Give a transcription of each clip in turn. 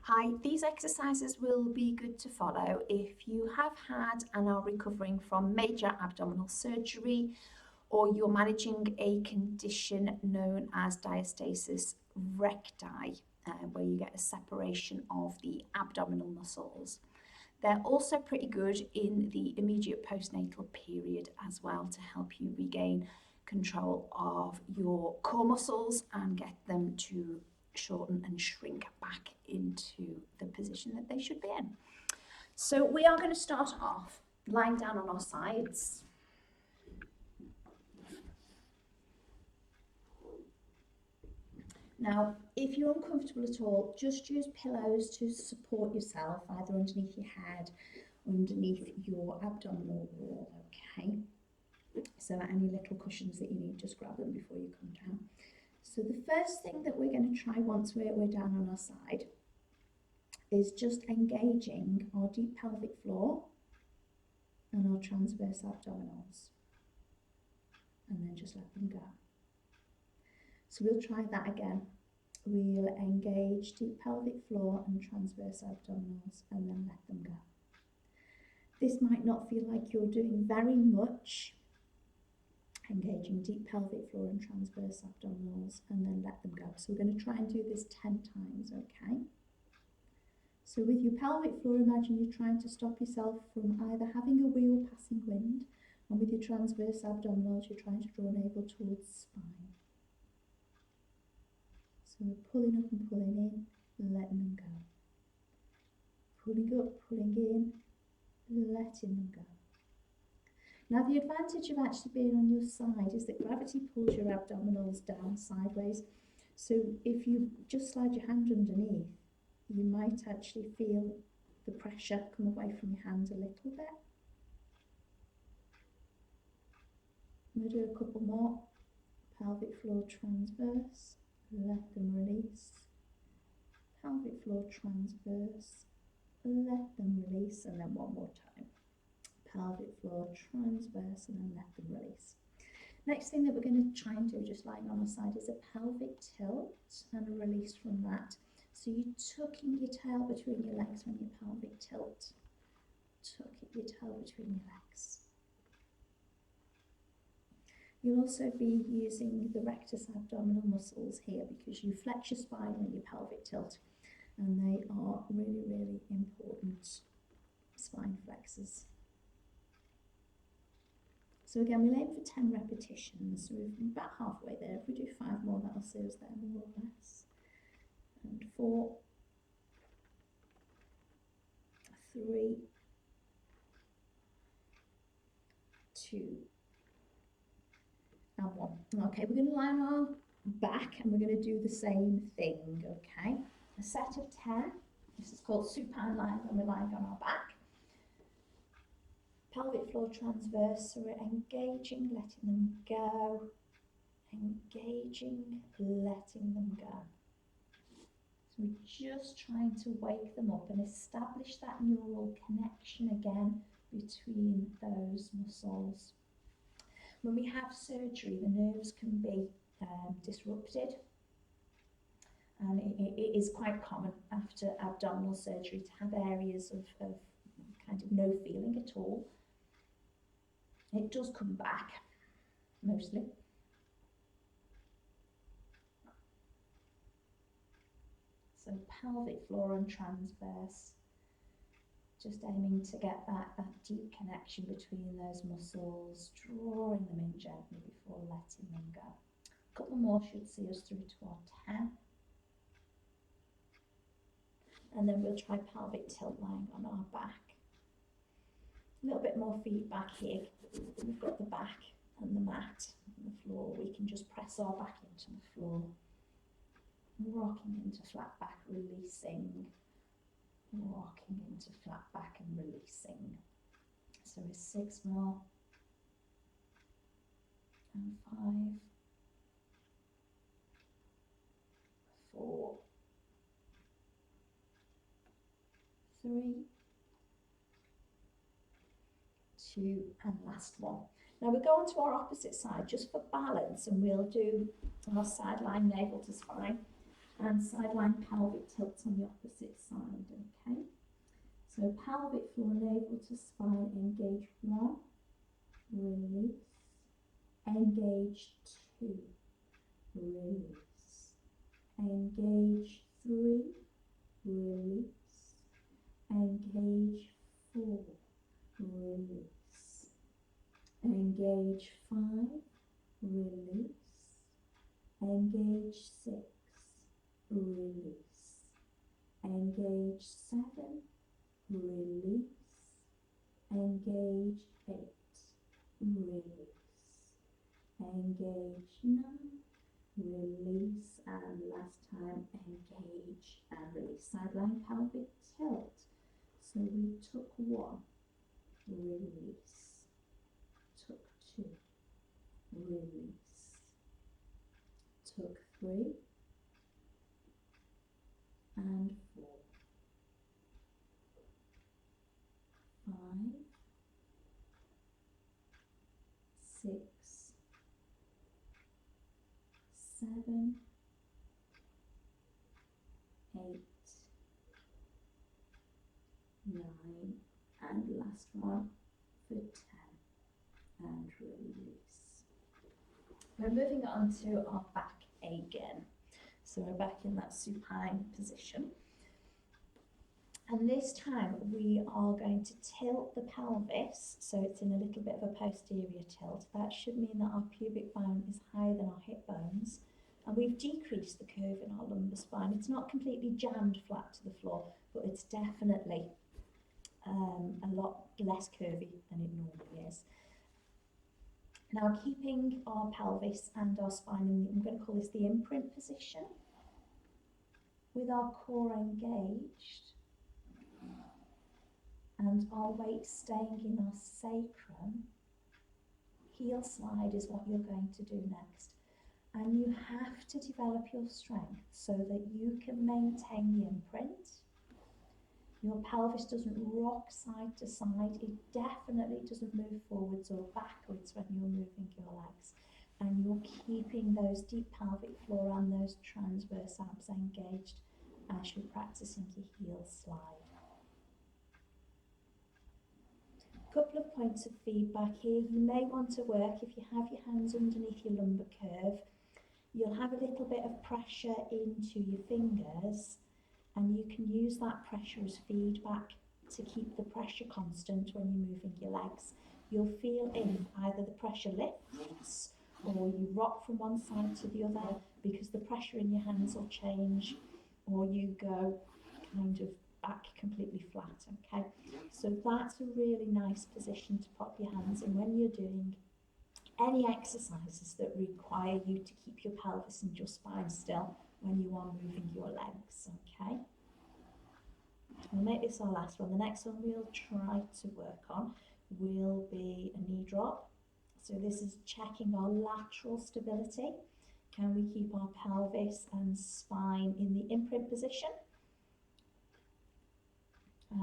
Hi, these exercises will be good to follow if you have had and are recovering from major abdominal surgery, or you're managing a condition known as diastasis recti, where you get a separation of the abdominal muscles. They're also pretty good in the immediate postnatal period as well to help you regain control of your core muscles and get them to shorten and shrink back into the position that they should be in. So we are going to start off lying down on our sides. Now, if you're uncomfortable at all, just use pillows to support yourself, either underneath your head or underneath your abdominal wall, okay? So any little cushions that you need, just grab them before you come down. So the first thing that we're going to try once we're down on our side is just engaging our deep pelvic floor and our transverse abdominals, and then just let them go. So we'll try that again. We'll engage deep pelvic floor and transverse abdominals and then let them go. This might not feel like you're doing very much, engaging deep pelvic floor and transverse abdominals and then let them go. So we're going to try and do this 10 times, okay? So with your pelvic floor, imagine you're trying to stop yourself from either having a wee or passing wind, and with your transverse abdominals, you're trying to draw navel towards the spine. So we're pulling up and pulling in, letting them go. Pulling up, pulling in, letting them go. Now the advantage of actually being on your side is that gravity pulls your abdominals down sideways. So if you just slide your hand underneath, you might actually feel the pressure come away from your hand a little bit. I'm going to do a couple more. Pelvic floor transverse, let them release. Pelvic floor transverse, let them release, and then one more time. Pelvic floor transverse and then let them release. Next thing that we're going to try and do, just lying on our side, is a pelvic tilt and a release from that. So you're tucking your tail between your legs when you pelvic tilt. Tucking your tail between your legs. You'll also be using the rectus abdominal muscles here because you flex your spine when you pelvic tilt, and they are really, really important spine flexors. So again, we'll aim for 10 repetitions. So we're about halfway there. If we do 5 more, that'll see us there more or less. And 4, 3, 2, and 1. Okay, we're going to lie on our back and we're going to do the same thing, okay? A set of 10. This is called supine lying when we're lying on our back. Pelvic floor transverse, so we're engaging, letting them go, engaging, letting them go. So we're just trying to wake them up and establish that neural connection again between those muscles. When we have surgery, the nerves can be disrupted, and it is quite common after abdominal surgery to have areas of kind of no feeling at all. It does come back, mostly. So pelvic floor and transverse, just aiming to get that deep connection between those muscles, drawing them in gently before letting them go. A couple more should see us through to our 10. And then we'll try pelvic tilt lying on our back. A little bit more feedback here. We've got the back and the mat and the floor. We can just press our back into the floor. Rocking into flat back, releasing. Rocking into flat back and releasing. So we're 6 more. And 5. 4. 3. 2, and last one. Now we go on to our opposite side just for balance, and we'll do our side lying navel to spine. and sideline pelvic tilt on the opposite side, okay? So pelvic floor navel to spine, engage 1, release, engage 2, release, engage 3, release, engage 4, release, engage 5, release, engage 6, release, engage 7, release, engage 8, release, engage 9, release, and last time engage and release. Sideline pelvic tilt. So we took 1, release, took 2, release, took 3, and 4, 5, 6, 7, 8, 9, and last one for 10, and release. We're moving on to our back again. So we're back in that supine position. And this time we are going to tilt the pelvis, so it's in a little bit of a posterior tilt. That should mean that our pubic bone is higher than our hip bones, and we've decreased the curve in our lumbar spine. It's not completely jammed flat to the floor, but it's definitely a lot less curvy than it normally is. Now, keeping our pelvis and our spine in, I'm going to call this the imprint position, with our core engaged and our weight staying in our sacrum. Heel slide is what you're going to do next. And you have to develop your strength so that you can maintain the imprint. Your pelvis doesn't rock side to side. It definitely doesn't move forwards or backwards when you're moving your legs. And you're keeping those deep pelvic floor and those transverse abs engaged as you're practicing your heel slide. Couple of points of feedback here. You may want to work, if you have your hands underneath your lumbar curve, you'll have a little bit of pressure into your fingers, and you can use that pressure as feedback to keep the pressure constant when you're moving your legs. You'll feel in either the pressure lifts or you rock from one side to the other because the pressure in your hands will change, or you go kind of back completely flat, okay? So that's a really nice position to pop your hands in when you're doing any exercises that require you to keep your pelvis and your spine still when you are moving your legs, okay? We'll make this our last one. The next one we'll try to work on will be a knee drop. So this is checking our lateral stability. Can we keep our pelvis and spine in the imprint position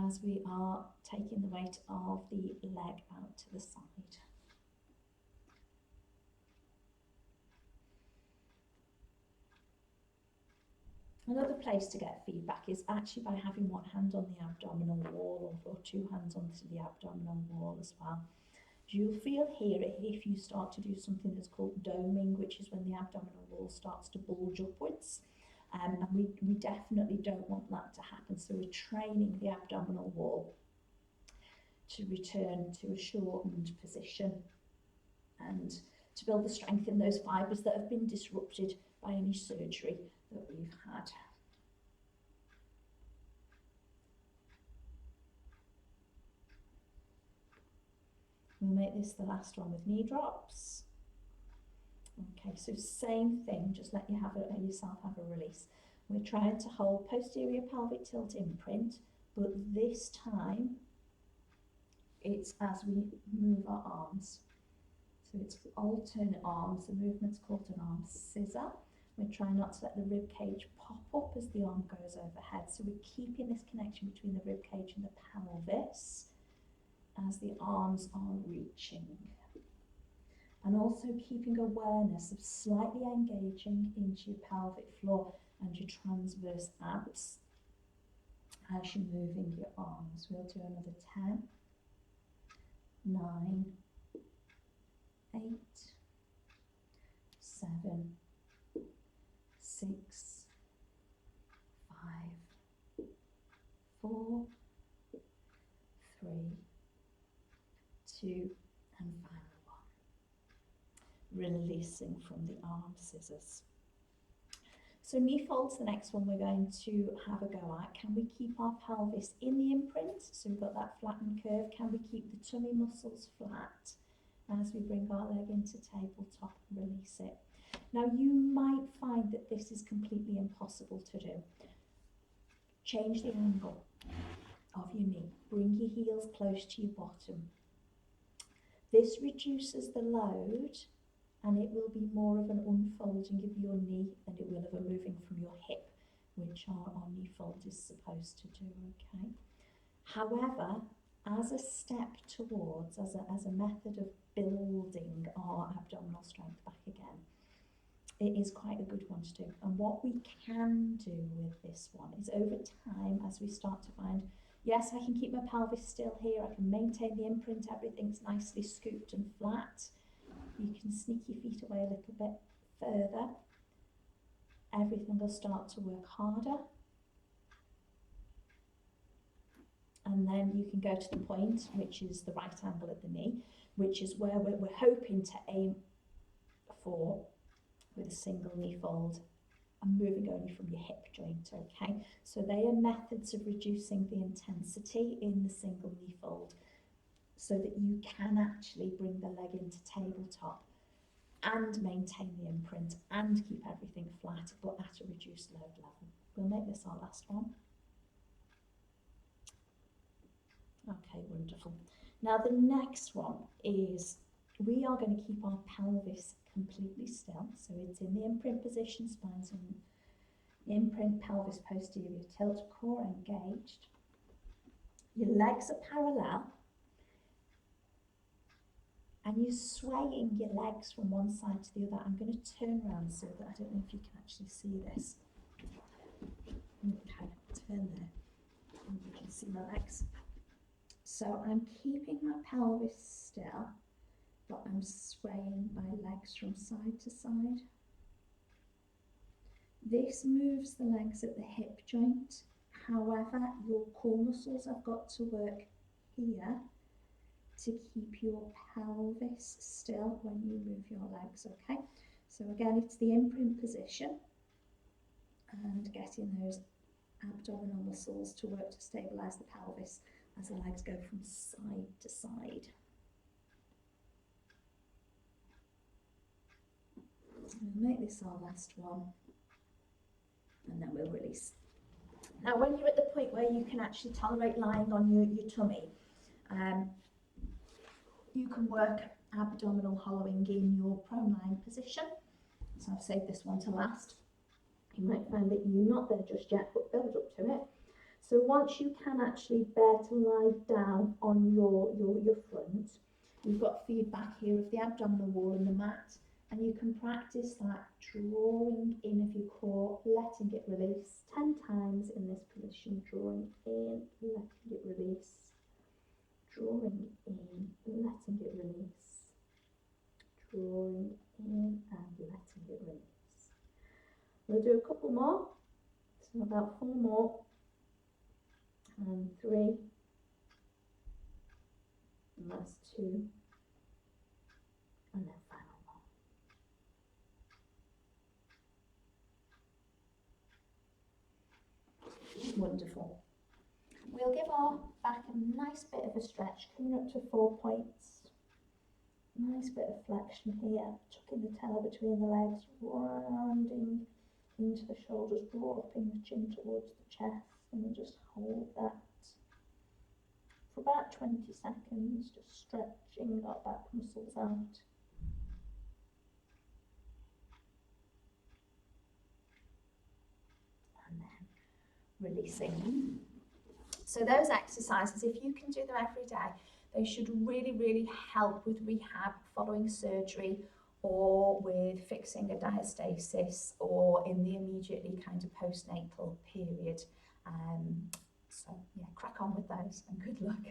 as we are taking the weight of the leg out to the side? Another place to get feedback is actually by having one hand on the abdominal wall or two hands onto the abdominal wall as well. You'll feel here if you start to do something that's called doming, which is when the abdominal wall starts to bulge upwards. And we definitely don't want that to happen. So we're training the abdominal wall to return to a shortened position and to build the strength in those fibres that have been disrupted by any surgery that we've had. We'll make this the last one with knee drops. Okay, so same thing, just let yourself have a release. We're trying to hold posterior pelvic tilt imprint, but this time it's as we move our arms. So it's alternate arms. The movement's called an arm scissor. We're trying not to let the rib cage pop up as the arm goes overhead. So we're keeping this connection between the rib cage and the pelvis as the arms are reaching. And also keeping awareness of slightly engaging into your pelvic floor and your transverse abs as you're moving your arms. We'll do another 10, 9, 8, 7, 6, 5, 4, 3, 2, and final one. Releasing from the arm scissors. So knee folds, the next one we're going to have a go at. Can we keep our pelvis in the imprint? So we've got that flattened curve. Can we keep the tummy muscles flat as we bring our leg into tabletop and release it? Now you might find that this is completely impossible to do. Change the angle of your knee. Bring your heels close to your bottom. This reduces the load, and it will be more of an unfolding of your knee than it will of a moving from your hip, which our knee fold is supposed to do, okay? However, as a step towards, as a method of building our abdominal strength back again, it is quite a good one to do. And what we can do with this one is over time, as we start to find, yes, I can keep my pelvis still here, I can maintain the imprint, everything's nicely scooped and flat. You can sneak your feet away a little bit further. Everything will start to work harder. And then you can go to the point, which is the right angle at the knee, which is where we're hoping to aim for with a single knee fold and moving only from your hip joint, okay? So they are methods of reducing the intensity in the single knee fold, so that you can actually bring the leg into tabletop and maintain the imprint and keep everything flat but at a reduced load level. We'll make this our last one. Okay, wonderful. Now the next one is we are going to keep our pelvis completely still. So it's in the imprint position, spine's in imprint, pelvis posterior tilt, core engaged. Your legs are parallel. And you're swaying your legs from one side to the other. I'm going to turn around so that I don't know if you can actually see this. Okay, turn there. And you can see my legs. So I'm keeping my pelvis still, but I'm swaying my legs from side to side. This moves the legs at the hip joint. However, your core muscles have got to work here to keep your pelvis still when you move your legs, okay? So again, it's the imprint position and getting those abdominal muscles to work to stabilise the pelvis as the legs go from side to side. We'll make this our last one and then we'll release. Now when you're at the point where you can actually tolerate lying on your tummy, you can work abdominal hollowing in your prone lying position. So I've saved this one to last. You might find that you're not there just yet, but build up to it. So once you can actually bear to lie down on your front, you've got feedback here of the abdominal wall and the mat, and you can practice that drawing in of your core, letting it release 10 times in this position, drawing in, letting it release. Drawing in, letting it release. Drawing in and letting it release. We'll do a couple more. So about 4 more. And 3. And that's 2. And then final one. Wonderful. We'll give our back a nice bit of a stretch, coming up to 4 points. Nice bit of flexion here, tucking the tail between the legs, rounding into the shoulders, dropping the chin towards the chest, and then just hold that for about 20 seconds, just stretching our back muscles out. And then releasing. So those exercises, if you can do them every day, they should really, really help with rehab following surgery or with fixing a diastasis, or in the immediately kind of postnatal period. So yeah, crack on with those and good luck.